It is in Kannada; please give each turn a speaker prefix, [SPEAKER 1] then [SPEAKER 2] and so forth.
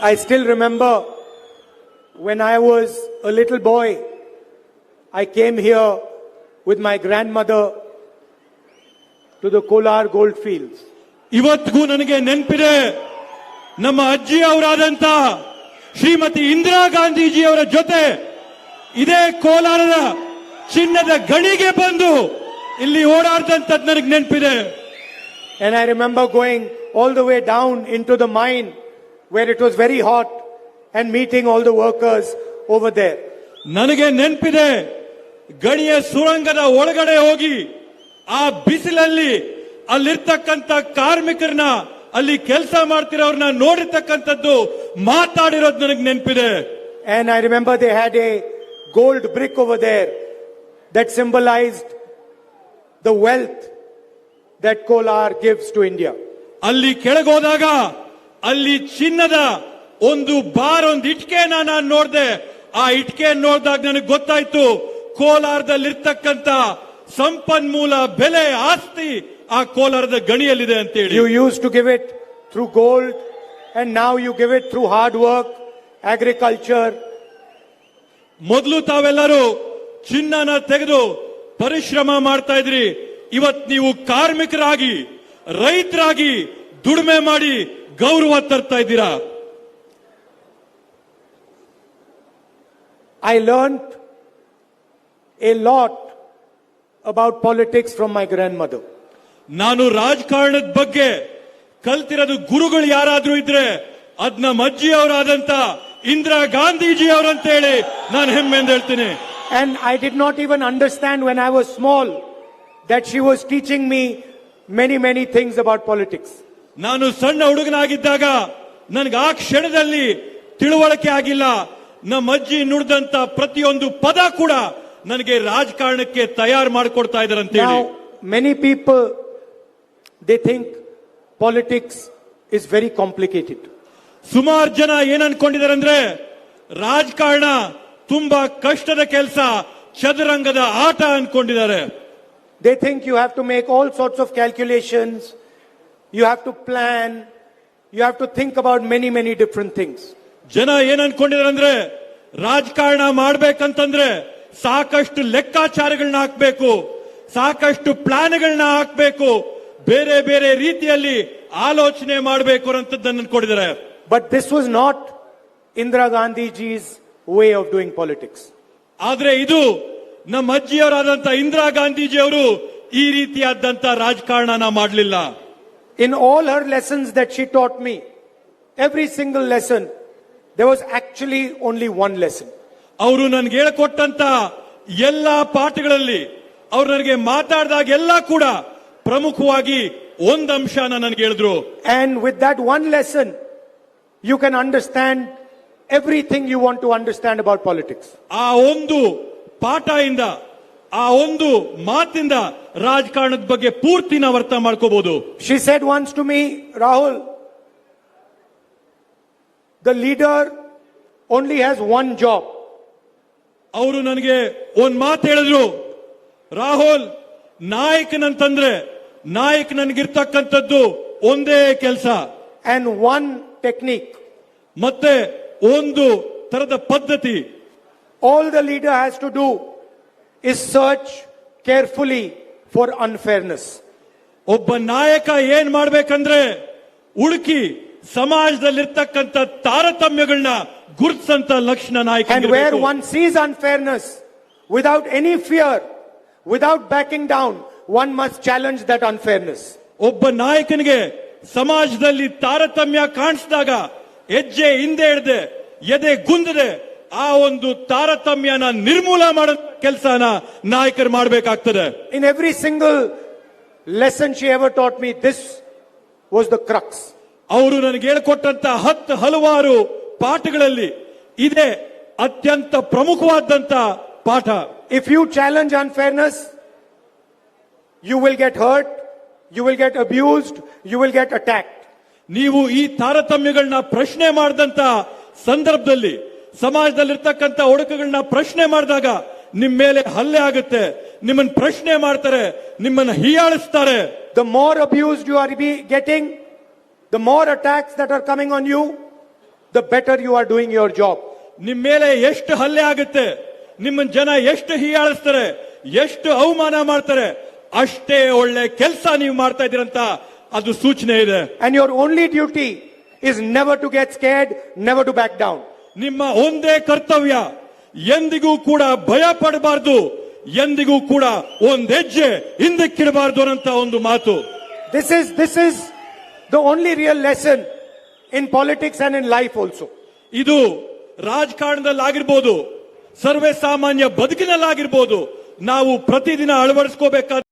[SPEAKER 1] I still remember when I was a little boy, I came here with my grandmother to the Kolar gold fields.
[SPEAKER 2] ಇವತ್ತಿಗೂ ನನಗೆ ನೆನಪಿದೆ, ನಮ್ಮ ಅಜ್ಜಿ ಅವರಾದಂತ ಶ್ರೀಮತಿ ಇಂದಿರಾ ಗಾಂಧೀಜಿ ಅವರ ಜೊತೆ ಇದೇ ಕೋಲಾರದ ಚಿನ್ನದ ಗಣಿಗೆ ಬಂದು ಇಲ್ಲಿ ಓಡಾಡ್ದಂತದ್ದು ನನಗೆ ನೆನಪಿದೆ.
[SPEAKER 1] And I remember going all the way down into the mine where it was very hot and meeting all the workers over there.
[SPEAKER 2] ನನಗೆ ನೆನಪಿದೆ, ಗಣಿಯ ಸುರಂಗದ ಒಳಗಡೆ ಹೋಗಿ ಆ ಬಿಸಿಲಲ್ಲಿ ಅಲ್ಲಿರ್ತಕ್ಕಂಥ ಕಾರ್ಮಿಕರನ್ನ, ಅಲ್ಲಿ ಕೆಲಸ ಮಾಡ್ತಿರೋರ್ನ ನೋಡಿರ್ತಕ್ಕಂಥದ್ದು, ಮಾತಾಡಿರೋದು ನನಗೆ ನೆನಪಿದೆ.
[SPEAKER 1] And I remember they had a gold brick over there that symbolized the wealth that Kolar gives to India.
[SPEAKER 2] ಅಲ್ಲಿ ಕೆಳಗೋದಾಗ ಅಲ್ಲಿ ಚಿನ್ನದ ಒಂದು ಬಾರ್, ಒಂದು ಇಟ್ಕೆನ ನಾನು ನೋಡಿದೆ. ಆ ಇಟ್ಕೆ ನೋಡಿದಾಗ ನನಗೆ ಗೊತ್ತಾಯ್ತು ಕೋಲಾರದಲ್ಲಿರ್ತಕ್ಕಂಥ ಸಂಪನ್ಮೂಲ ಬೆಲೆ, ಆಸ್ತಿ ಆ ಕೋಲಾರದ ಗಣಿಯಲ್ಲಿದೆ ಅಂತ ಹೇಳಿ.
[SPEAKER 1] You used to give it through gold and now you give it through hard work, agriculture.
[SPEAKER 2] ಮೊದಲು ತಾವೆಲ್ಲರೂ ಚಿನ್ನನ ತೆಗೆದು ಪರಿಶ್ರಮ ಮಾಡ್ತಾ ಇದ್ರಿ. ಇವತ್ತು ನೀವು ಕಾರ್ಮಿಕರಾಗಿ, ರೈತರಾಗಿ ದುಡಿಮೆ ಮಾಡಿ ಗೌರವ ತರ್ತಾ ಇದ್ದೀರಾ.
[SPEAKER 1] I learned a lot about politics from my grandmother.
[SPEAKER 2] ನಾನು ರಾಜಕಾರಣದ ಬಗ್ಗೆ ಕಲ್ತಿರೋದು ಗುರುಗಳು ಯಾರಾದ್ರೂ ಇದ್ರೆ ಅದ್ ನಮ್ಮ ಅಜ್ಜಿ ಅವರಾದಂತ ಇಂದಿರಾ ಗಾಂಧೀಜಿ ಅವರಂತ ಹೇಳಿ ನಾನು ಹೆಮ್ಮೆಯಿಂದ ಹೇಳ್ತೀನಿ.
[SPEAKER 1] And I did not even understand when I was small that she was teaching me many things about politics.
[SPEAKER 2] ನಾನು ಸಣ್ಣ ಹುಡುಗನಾಗಿದ್ದಾಗ ನನಗೆ ಆ ಕ್ಷಣದಲ್ಲಿ ತಿಳುವಳಿಕೆ ಆಗಿಲ್ಲ. ನಮ್ಮ ಅಜ್ಜಿ ನುಡಿದಂತ ಪ್ರತಿಯೊಂದು ಪದ ಕೂಡ ನನಗೆ ರಾಜಕಾರಣಕ್ಕೆ ತಯಾರು ಮಾಡಿಕೊಡ್ತಾ ಇದ್ದಾರೆ ಅಂತ ಹೇಳಿ.
[SPEAKER 1] Now many people, they think politics is very complicated.
[SPEAKER 2] ಸುಮಾರು ಜನ ಏನ್ ಅನ್ಕೊಂಡಿದ್ದಾರೆ ಅಂದ್ರೆ ರಾಜಕಾರಣ ತುಂಬಾ ಕಷ್ಟದ ಕೆಲಸ, ಚದುರಂಗದ ಆಟ ಅನ್ಕೊಂಡಿದ್ದಾರೆ.
[SPEAKER 1] They think you have to make all sorts of calculations, you have to plan, you have to think about many different things.
[SPEAKER 2] ಜನ ಏನ್ ಅನ್ಕೊಂಡಿದ್ದಾರೆ ಅಂದ್ರೆ ರಾಜಕಾರಣ ಮಾಡ್ಬೇಕಂತಂದ್ರೆ ಸಾಕಷ್ಟು ಲೆಕ್ಕಾಚಾರಗಳನ್ನ ಹಾಕ್ಬೇಕು, ಸಾಕಷ್ಟು ಪ್ಲಾನ್ಗಳನ್ನ ಹಾಕ್ಬೇಕು, ಬೇರೆ ಬೇರೆ ರೀತಿಯಲ್ಲಿ ಆಲೋಚನೆ ಮಾಡಬೇಕು ಅಂತದ್ದನ್ನು ಅನ್ಕೊಂಡಿದ್ದಾರೆ.
[SPEAKER 1] But this was not Indira Gandhiji's way of doing politics.
[SPEAKER 2] ಆದ್ರೆ ಇದು ನಮ್ಮ ಅಜ್ಜಿಯವರಾದಂತ ಇಂದಿರಾ ಗಾಂಧೀಜಿ ಅವರು ಈ ರೀತಿಯಾದಂತ ರಾಜಕಾರಣನ ಮಾಡಲಿಲ್ಲ.
[SPEAKER 1] In all her lessons that she taught me, every single lesson, there was actually only one lesson.
[SPEAKER 2] ಅವರು ನನಗೆ ಹೇಳಿಕೊಟ್ಟಂತ ಎಲ್ಲಾ ಪಾಠಗಳಲ್ಲಿ ಅವರು ನನಗೆ ಮಾತಾಡಿದಾಗ ಎಲ್ಲ ಕೂಡ ಪ್ರಮುಖವಾಗಿ ಒಂದು ಅಂಶನ ನನಗೆ ಹೇಳಿದ್ರು.
[SPEAKER 1] And with that one lesson, you can understand everything you want to understand about politics.
[SPEAKER 2] ಆ ಒಂದು ಪಾಠದಿಂದ, ಆ ಒಂದು ಮಾತಿಂದ ರಾಜಕಾರಣದ ಬಗ್ಗೆ ಪೂರ್ತಿ ನಾವು ಅರ್ಥ ಮಾಡ್ಕೋಬಹುದು.
[SPEAKER 1] She said once to me, Rahul, the leader only has one job.
[SPEAKER 2] ಅವರು ನನಗೆ ಒಂದ್ ಮಾತು ಹೇಳಿದ್ರು, ರಾಹುಲ್, ನಾಯಕನಂತಂದ್ರೆ ನಾಯಕನಿಗಿರ್ತಕ್ಕಂಥದ್ದು ಒಂದೇ ಕೆಲಸ,
[SPEAKER 1] and one technique.
[SPEAKER 2] ಮತ್ತೆ ಒಂದು ತರದ ಪದ್ಧತಿ.
[SPEAKER 1] All the leader has to do is search carefully for unfairness.
[SPEAKER 2] ಒಬ್ಬ ನಾಯಕ ಏನ್ ಮಾಡ್ಬೇಕಂದ್ರೆ ಹುಡುಕಿ ಸಮಾಜದಲ್ಲಿರ್ತಕ್ಕಂಥ ತಾರತಮ್ಯಗಳನ್ನ ಗುರುತಿಸಂತ ಲಕ್ಷಣ ನಾಯಕ.
[SPEAKER 1] And where one sees unfairness, without any fear, without backing down, one must challenge that unfairness.
[SPEAKER 2] ಒಬ್ಬ ನಾಯಕನಿಗೆ ಸಮಾಜದಲ್ಲಿ ತಾರತಮ್ಯ ಕಾಣಿಸಿದಾಗ ಹೆಜ್ಜೆ ಹಿಂದೆ ಹಿಡ್ದೆ, ಎದೆ ಗುಂದದೆ ಆ ಒಂದು ತಾರತಮ್ಯನ ನಿರ್ಮೂಲ ಮಾಡೋ ಕೆಲಸನ ನಾಯಕರು ಮಾಡಬೇಕಾಗ್ತದೆ.
[SPEAKER 1] In every single lesson she ever taught me, this was the crux.
[SPEAKER 2] ಅವರು ನನಗೆ ಹೇಳಿಕೊಟ್ಟಂತ ಹಲವಾರು ಪಾಠಗಳಲ್ಲಿ ಇದೇ ಅತ್ಯಂತ ಪ್ರಮುಖವಾದಂತ ಪಾಠ.
[SPEAKER 1] If you challenge unfairness, you will get hurt, you will get abused, you will get attacked.
[SPEAKER 2] ನೀವು ಈ ತಾರತಮ್ಯಗಳನ್ನ ಪ್ರಶ್ನೆ ಮಾಡಿದಂತ ಸಂದರ್ಭದಲ್ಲಿ, ಸಮಾಜದಲ್ಲಿರ್ತಕ್ಕಂಥ ಒಡಕುಗಳನ್ನ ಪ್ರಶ್ನೆ ಮಾಡಿದಾಗ ನಿಮ್ಮ ಮೇಲೆ ಹಲ್ಲೆ ಆಗುತ್ತೆ, ನಿಮ್ಮನ್ನ ಪ್ರಶ್ನೆ ಮಾಡ್ತಾರೆ, ನಿಮ್ಮನ್ನ ಹೀಯಾಳಿಸ್ತಾರೆ.
[SPEAKER 1] The more abused you are getting, the more attacks that are coming on you, the better you are doing your job.
[SPEAKER 2] ನಿಮ್ ಮೇಲೆ ಎಷ್ಟು ಹಲ್ಲೆ ಆಗುತ್ತೆ, ನಿಮ್ಮ ಜನ ಎಷ್ಟು ಹೀಯಾಳಿಸ್ತಾರೆ, ಎಷ್ಟು ಅವಮಾನ ಮಾಡ್ತಾರೆ, ಅಷ್ಟೇ ಒಳ್ಳೆ ಕೆಲಸ ನೀವು ಮಾಡ್ತಾ ಇದ್ದೀರಂತ ಅದು ಸೂಚನೆ ಇದೆ.
[SPEAKER 1] And your only duty is never to get scared, never to back down.
[SPEAKER 2] ನಿಮ್ಮ ಒಂದೇ ಕರ್ತವ್ಯ ಎಂದಿಗೂ ಕೂಡ ಭಯ ಪಡಬಾರದು, ಎಂದಿಗೂ ಕೂಡ ಒಂದ್ ಹೆಜ್ಜೆ ಹಿಂದಕ್ಕಿಡಬಾರದು ಅನ್ನಂತ ಒಂದು ಮಾತು.
[SPEAKER 1] This is the only real lesson in politics and in life also.
[SPEAKER 2] ಇದು ರಾಜಕಾರಣದಲ್ಲಾಗಿರ್ಬೋದು, ಸರ್ವೇ ಸಾಮಾನ್ಯ ಬದುಕಿನಲ್ಲಾಗಿರ್ಬೋದು, ನಾವು ಪ್ರತಿದಿನ ಅಳವಡಿಸ್ಕೋಬೇಕಾದ